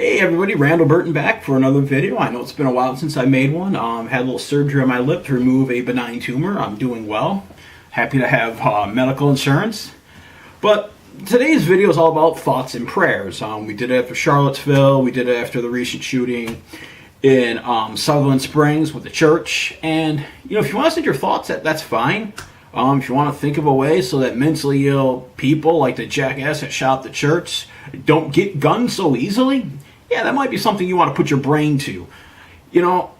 Hey everybody, Randall Burton back for another video. I know it's been a while since I made one. Had a little surgery on my lip to remove a benign tumor. I'm doing well. Happy to have medical insurance. But today's video is all about thoughts and prayers. We did it after Charlottesville. We did it after the recent shooting in Sutherland Springs with the church. And, you know, if you want to send your thoughts, that's fine. If you want to think of a way so that mentally ill people like the jackass that shot the church don't get guns so easily, yeah, that might be something you want to put your brain to. You know,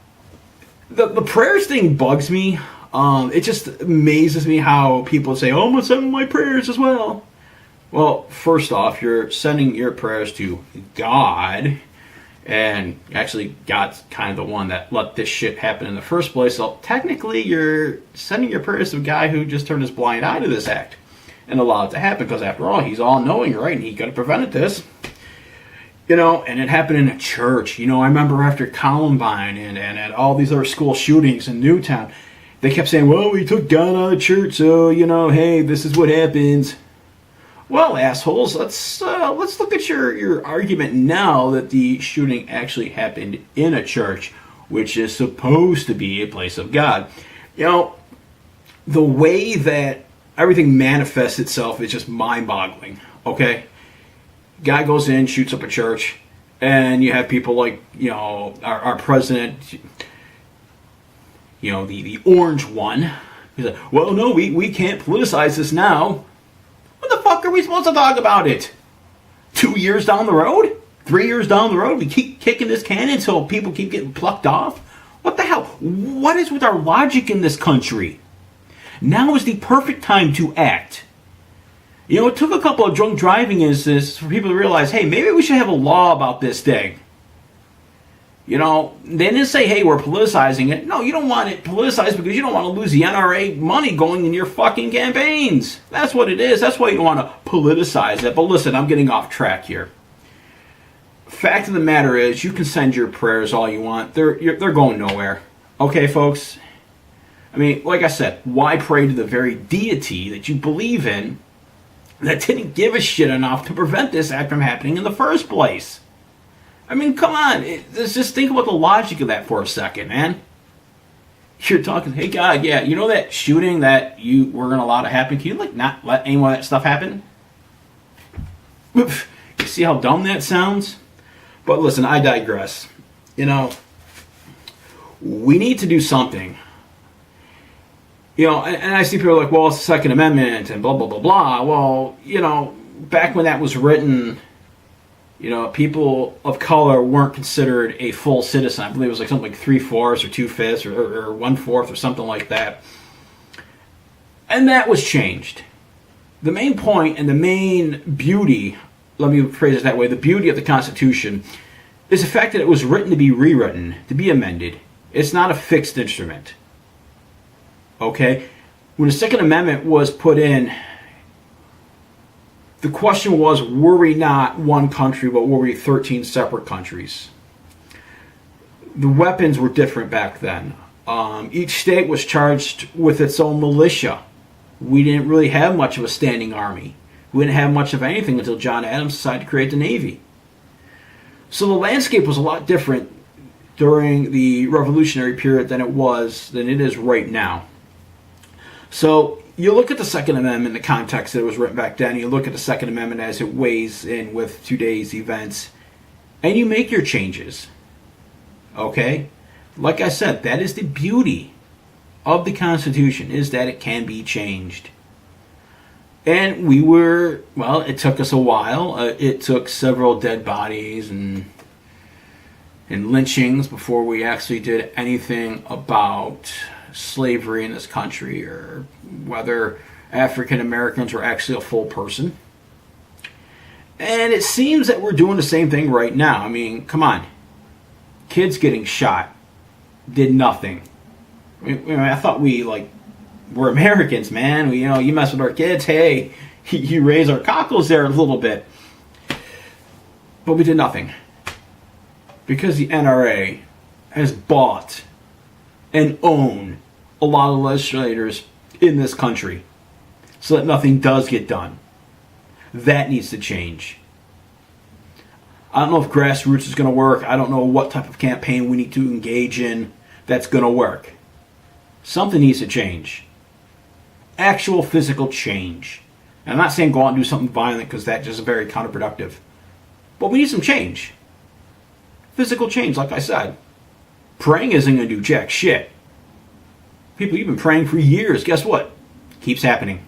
the prayers thing bugs me. It just amazes me how people say, oh, I'm going to send my prayers as well. Well, first off, you're sending your prayers to God. And actually, God's kind of the one that let this shit happen in the first place. So technically, you're sending your prayers to a guy who just turned his blind eye to this act and allowed it to happen. Because after all, he's all-knowing, right? And he could have prevented this. You know, and it happened in a church. You know, I remember after Columbine and all these other school shootings in Newtown, they kept saying, well, we took God out of church, so, you know, hey, this is what happens. Well, assholes, let's look at your argument now that the shooting actually happened in a church, which is supposed to be a place of God. You know, the way that everything manifests itself is just mind-boggling, okay? Guy goes in, shoots up a church, and you have people like, you know, our president, you know, the orange one. He's like, well, no, we can't politicize this now. When the fuck are we supposed to talk about it? 2 years down the road? 3 years down the road? We keep kicking this can until people keep getting plucked off? What the hell? What is with our logic in this country? Now is the perfect time to act. You know, it took a couple of drunk driving incidents for people to realize, hey, maybe we should have a law about this thing. You know, they didn't say, hey, we're politicizing it. No, you don't want it politicized because you don't want to lose the NRA money going in your fucking campaigns. That's what it is. That's why you don't want to politicize it. But listen, I'm getting off track here. Fact of the matter is, you can send your prayers all you want. They're going nowhere. Okay, folks? I mean, like I said, why pray to the very deity that you believe in that didn't give a shit enough to prevent this act from happening in the first place? I mean, come on. Let's just think about the logic of that for a second, man. You're talking, hey, God, yeah, you know that shooting that you were going to allow to happen? Can you, like, not let any of that stuff happen? You see how dumb that sounds? But listen, I digress. You know, we need to do something. You know, and I see people like, well, it's the Second Amendment and blah, blah, blah, blah. Well, you know, back when that was written, you know, people of color weren't considered a full citizen. I believe it was like something like 3/4 or 2/5 or 1/4 or something like that. And that was changed. The main point and the main beauty, let me phrase it that way, the beauty of the Constitution is the fact that it was written to be rewritten, to be amended. It's not a fixed instrument. Okay? When the Second Amendment was put in, the question was, were we not one country, but were we 13 separate countries? The weapons were different back then. Each state was charged with its own militia. We didn't really have much of a standing army. We didn't have much of anything until John Adams decided to create the Navy. So the landscape was a lot different during the Revolutionary period than it is right now. So you look at the Second Amendment in the context that it was written back then, you look at the Second Amendment as it weighs in with today's events, and you make your changes. Okay? Like I said, that is the beauty of the Constitution, is that it can be changed. And it took us a while. It took several dead bodies and lynchings before we actually did anything about slavery in this country, or whether African Americans were actually a full person. And it seems that we're doing the same thing right now. I mean, come on. Kids getting shot did nothing. I thought we're Americans, man. You mess with our kids, hey, you raise our cockles there a little bit. But we did nothing. Because the NRA has bought and own a lot of legislators in this country so that nothing does get done. That needs to change. I don't know if grassroots is going to work. I don't know what type of campaign we need to engage in that's going to work. Something needs to change. Actual physical change. And I'm not saying go out and do something violent because that's just very counterproductive. But we need some change. Physical change, like I said. Praying isn't going to do jack shit. People, you've been praying for years. Guess what? Keeps happening.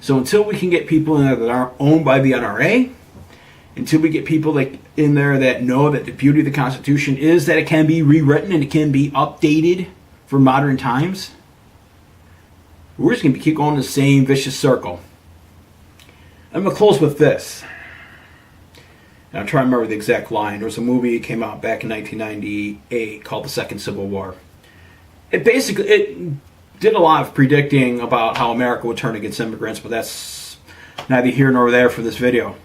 So until we can get people in there that aren't owned by the NRA, until we get people in there that know that the beauty of the Constitution is that it can be rewritten and it can be updated for modern times, we're just going to keep going in the same vicious circle. I'm going to close with this. And I'm trying to remember the exact line. There was a movie that came out back in 1998 called The Second Civil War. It did a lot of predicting about how America would turn against immigrants, but that's neither here nor there for this video.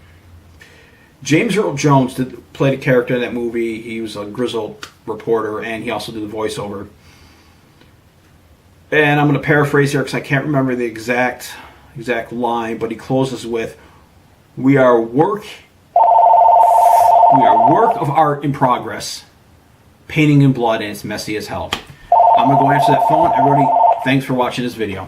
James Earl Jones played a character in that movie. He was a grizzled reporter, and he also did the voiceover. And I'm going to paraphrase here because I can't remember the exact line, but he closes with, "We are work of art in progress, painting in blood, and it's messy as hell." I'm going to go answer that phone. Everybody, thanks for watching this video.